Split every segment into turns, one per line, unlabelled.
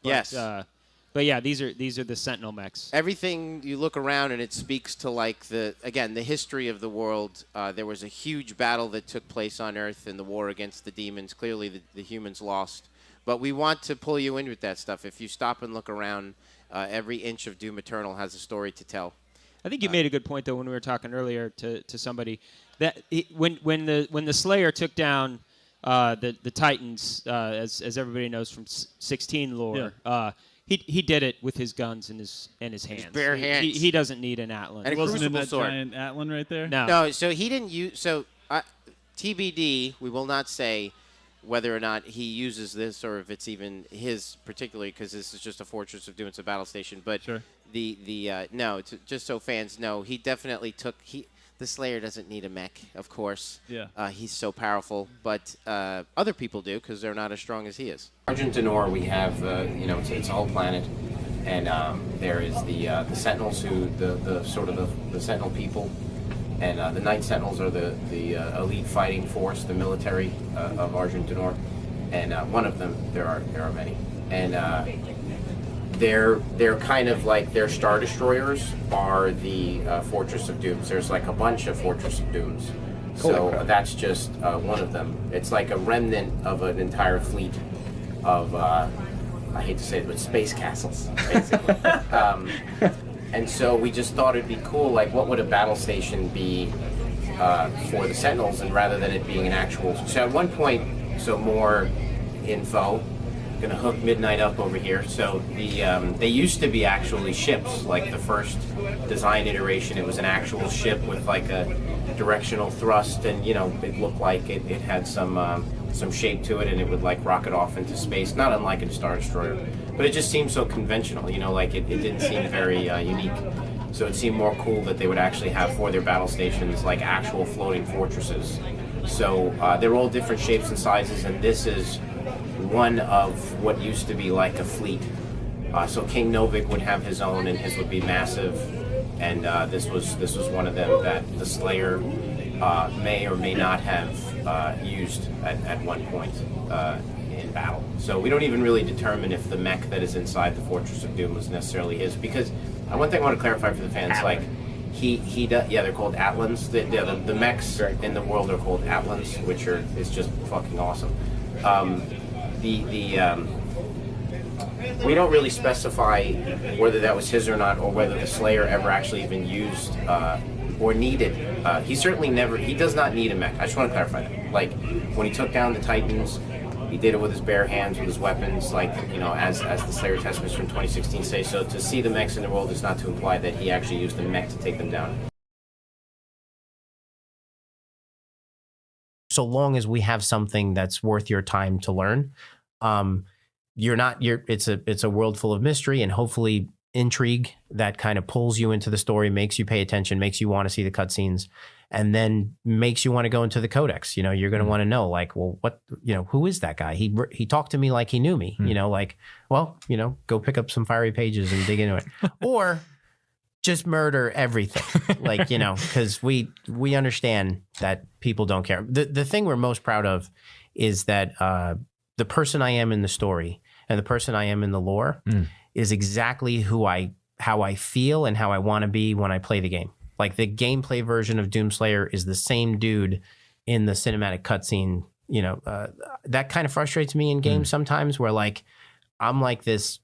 But,
Yes.
But yeah, these are the Sentinel mechs.
Everything you look around and it speaks to like the history of the world. There was a huge battle that took place on Earth in the war against the demons. Clearly, the humans lost, but we want to pull you in with that stuff. If you stop and look around, every inch of Doom Eternal has a story to tell.
I think you made a good point though when we were talking earlier to somebody that when the Slayer took down the Titans, as everybody knows from 16 lore.
Yeah.
He did it with his guns and his hands.
bare hands.
He doesn't need an Atlan.
And
It wasn't in
Crucible
that
sword.
giant Atlan right there?
No, so he didn't use. So TBD, we will not say whether or not he uses this or if it's even his particularly, because this is just a Fortress of Doom, it's a battle station. But
Sure.
no, just so fans know, he definitely took the Slayer doesn't need a mech, of course.
Yeah.
He's so powerful, but other people do because they're not as strong as he is. Argentinor, we have it's a whole planet, and there is the Sentinels, who the sort of the Sentinel people, and the Night Sentinels are the elite fighting force, the military of Argentinor, and one of them there are many, and they're kind of like their Star Destroyers are the Fortress of Dooms. There's like a bunch of Fortress of Dooms. So that's just one of them. It's like a remnant of an entire fleet of, I hate to say it, but space castles, basically. And so we just thought it'd be cool, like what would a battle station be for the Sentinels, and rather than it being an actual... So at one point, so more info, gonna hook Midnight up over here. So they used to be actually ships, like the first design iteration, it was an actual ship with like a directional thrust, and it looked like it had some shape to it, and it would like rocket off into space, not unlike a Star Destroyer. But it just seemed so conventional, like it didn't seem very unique. So it seemed more cool that they would actually have for their battle stations like actual floating fortresses. So they're all different shapes and sizes, and this is one of what used to be like a fleet. So King Novik would have his own, and his would be massive. And this was one of them that the Slayer may or may not have used at one point in battle. So we don't even really determine if the mech that is inside the Fortress of Doom was necessarily his, because one thing I want to clarify for the fans, like he does, they're called Atlans. The mechs in the world are called Atlans, which is just fucking awesome. We don't really specify whether that was his or not, or whether the Slayer ever actually even used or needed. He does not need a mech. I just want to clarify that. Like, when he took down the Titans, he did it with his bare hands, with his weapons, like, as the Slayer Testaments from 2016 say. So to see the mechs in the world is not to imply that he actually used the mech to take them down.
So long as we have something that's worth your time to learn, it's a world full of mystery and hopefully intrigue that kind of pulls you into the story, makes you pay attention, makes you want to see the cutscenes, and then makes you want to go into the codex. You're going to want to know, like, well, what, who is that guy? He talked to me like he knew me, go pick up some fiery pages and dig into it. Or just murder everything, like, because we understand that people don't care. The thing we're most proud of is that the person I am in the story and the person I am in the lore is exactly how I feel and how I want to be when I play the game. Like, the gameplay version of Doomslayer is the same dude in the cinematic cutscene. That kind of frustrates me in games sometimes, where like I'm like this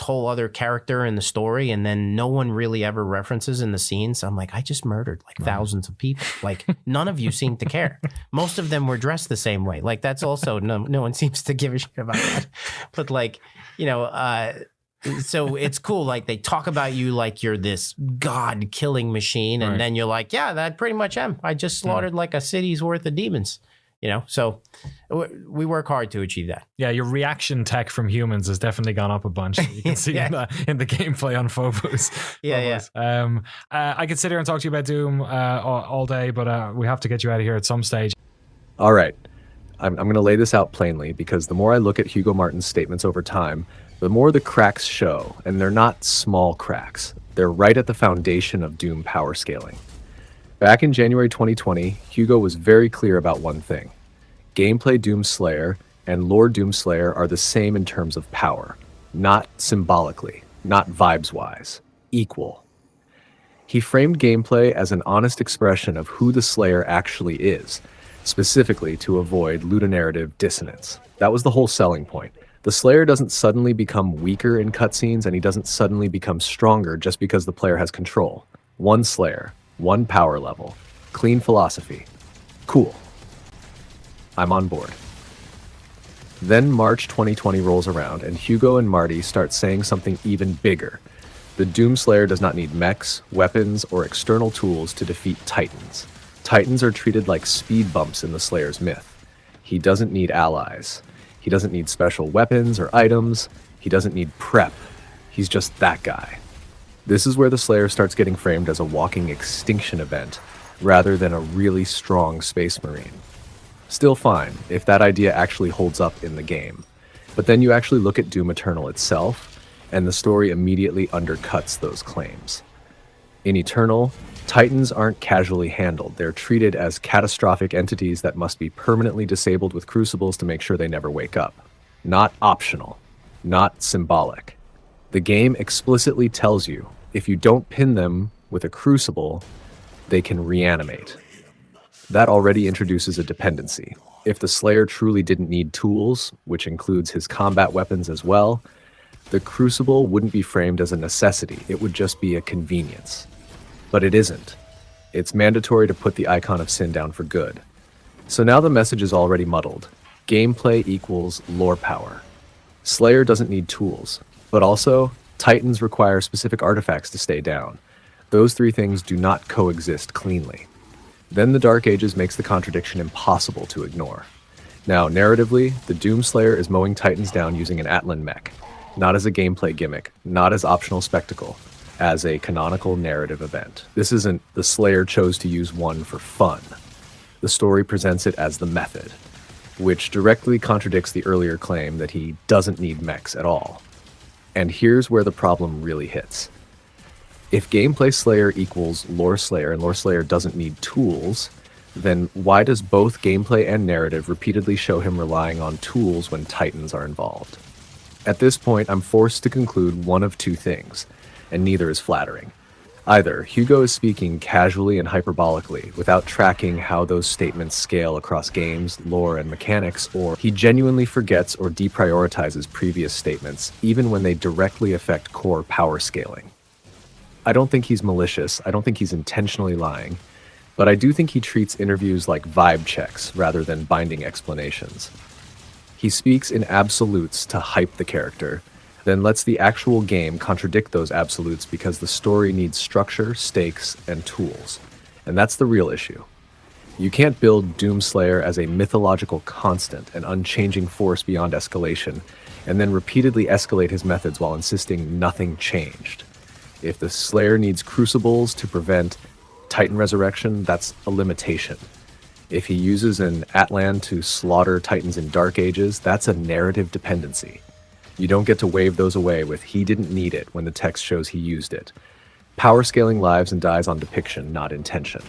whole other character in the story, and then no one really ever references in the scenes. I'm like, I just murdered like thousands of people. Like, none of you seem to care. Most of them were dressed the same way. Like, that's also no one seems to give a shit about that. But like, so it's cool. Like, they talk about you like you're this god killing machine, and then you're like, yeah, that pretty much am. I just slaughtered like a city's worth of demons. So we work hard to achieve that.
Yeah, your reaction tech from humans has definitely gone up a bunch. You can see in the gameplay on Phobos.
Yeah.
I could sit here and talk to you about Doom all day, but we have to get you out of here at some stage.
All right. I'm going to lay this out plainly, because the more I look at Hugo Martin's statements over time, the more the cracks show, and they're not small cracks. They're right at the foundation of Doom power scaling. Back in January 2020, Hugo was very clear about one thing. Gameplay Doomslayer and lore Doomslayer are the same in terms of power. not symbolically, not vibes-wise, equal. He framed gameplay as an honest expression of who the Slayer actually is, specifically to avoid ludonarrative dissonance. That was the whole selling point. The Slayer doesn't suddenly become weaker in cutscenes, and he doesn't suddenly become stronger just because the player has control. One Slayer, one power level, clean philosophy. Cool. I'm on board. Then March 2020 rolls around, and Hugo and Marty start saying something even bigger. The Doomslayer does not need mechs, weapons, or external tools to defeat Titans. Titans are treated like speed bumps in the Slayer's myth. He doesn't need allies. He doesn't need special weapons or items. He doesn't need prep. He's just that guy. This is where the Slayer starts getting framed as a walking extinction event, rather than a really strong space marine. Still fine, if that idea actually holds up in the game. But then you actually look at Doom Eternal itself, and the story immediately undercuts those claims. In Eternal, Titans aren't casually handled. They're treated as catastrophic entities that must be permanently disabled with crucibles to make sure they never wake up. Not optional. Not symbolic. The game explicitly tells you, if you don't pin them with a crucible, they can reanimate. That already introduces a dependency. If the Slayer truly didn't need tools, which includes his combat weapons as well, the crucible wouldn't be framed as a necessity. It would just be a convenience. But it isn't. It's mandatory to put the icon of sin down for good. So now the message is already muddled. Gameplay equals lore power. Slayer doesn't need tools, but also Titans require specific artifacts to stay down. Those three things do not coexist cleanly. Then the Dark Ages makes the contradiction impossible to ignore. Now, narratively, the Doomslayer is mowing Titans down using an Atlan mech, not as a gameplay gimmick, not as optional spectacle, as a canonical narrative event. This isn't the Slayer chose to use one for fun. The story presents it as the method, which directly contradicts the earlier claim that he doesn't need mechs at all. And here's where the problem really hits. If gameplay Slayer equals lore Slayer and lore Slayer doesn't need tools, then why does both gameplay and narrative repeatedly show him relying on tools when Titans are involved? At this point, I'm forced to conclude one of two things, and neither is flattering. Either Hugo is speaking casually and hyperbolically without tracking how those statements scale across games, lore, and mechanics, or he genuinely forgets or deprioritizes previous statements, even when they directly affect core power scaling. I don't think he's malicious, I don't think he's intentionally lying, but I do think he treats interviews like vibe checks rather than binding explanations. He speaks in absolutes to hype the character, then lets the actual game contradict those absolutes because the story needs structure, stakes, and tools. And that's the real issue. You can't build Doomslayer as a mythological constant, an unchanging force beyond escalation, and then repeatedly escalate his methods while insisting nothing changed. If the Slayer needs crucibles to prevent Titan resurrection, that's a limitation. If he uses an Atlan to slaughter Titans in Dark Ages, that's a narrative dependency. You don't get to wave those away with "he didn't need it" when the text shows he used it. Power scaling lives and dies on depiction, not intention.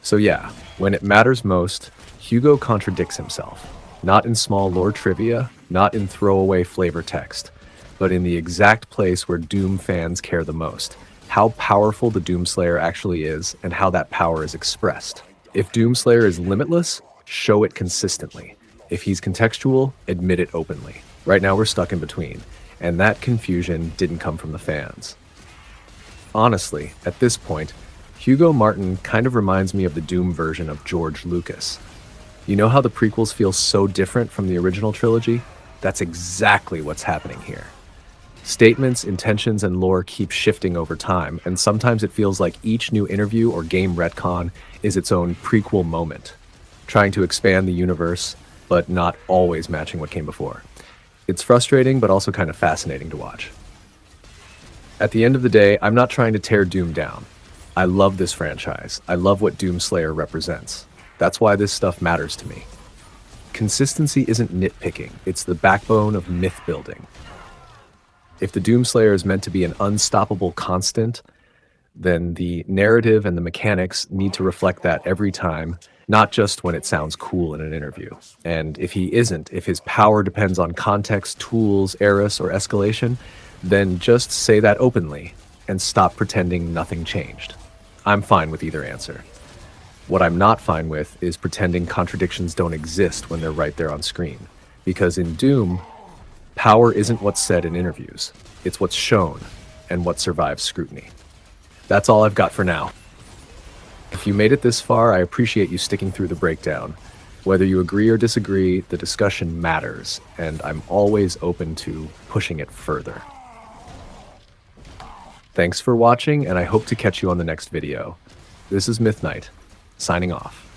So yeah, when it matters most, Hugo contradicts himself. Not in small lore trivia, not in throwaway flavor text, but in the exact place where Doom fans care the most. How powerful the Doomslayer actually is, and how that power is expressed. If Doomslayer is limitless, show it consistently. If he's contextual, admit it openly. Right now we're stuck in between, and that confusion didn't come from the fans. Honestly, at this point, Hugo Martin kind of reminds me of the Doom version of George Lucas. You know how the prequels feel so different from the original trilogy? That's exactly what's happening here. Statements, intentions, and lore keep shifting over time, and sometimes it feels like each new interview or game retcon is its own prequel moment, trying to expand the universe, but not always matching what came before. It's frustrating, but also kind of fascinating to watch. At the end of the day, I'm not trying to tear Doom down. I love this franchise. I love what Doomslayer represents. That's why this stuff matters to me. Consistency isn't nitpicking, it's the backbone of myth building. If the Doomslayer is meant to be an unstoppable constant, then the narrative and the mechanics need to reflect that every time, not just when it sounds cool in an interview. And if he isn't, if his power depends on context, tools, Eris, or escalation, then just say that openly and stop pretending nothing changed. I'm fine with either answer. What I'm not fine with is pretending contradictions don't exist when they're right there on screen. Because in Doom, power isn't what's said in interviews. It's what's shown and what survives scrutiny. That's all I've got for now. If you made it this far, I appreciate you sticking through the breakdown. Whether you agree or disagree, the discussion matters, and I'm always open to pushing it further. Thanks for watching, and I hope to catch you on the next video. This is Myth Knight, signing off.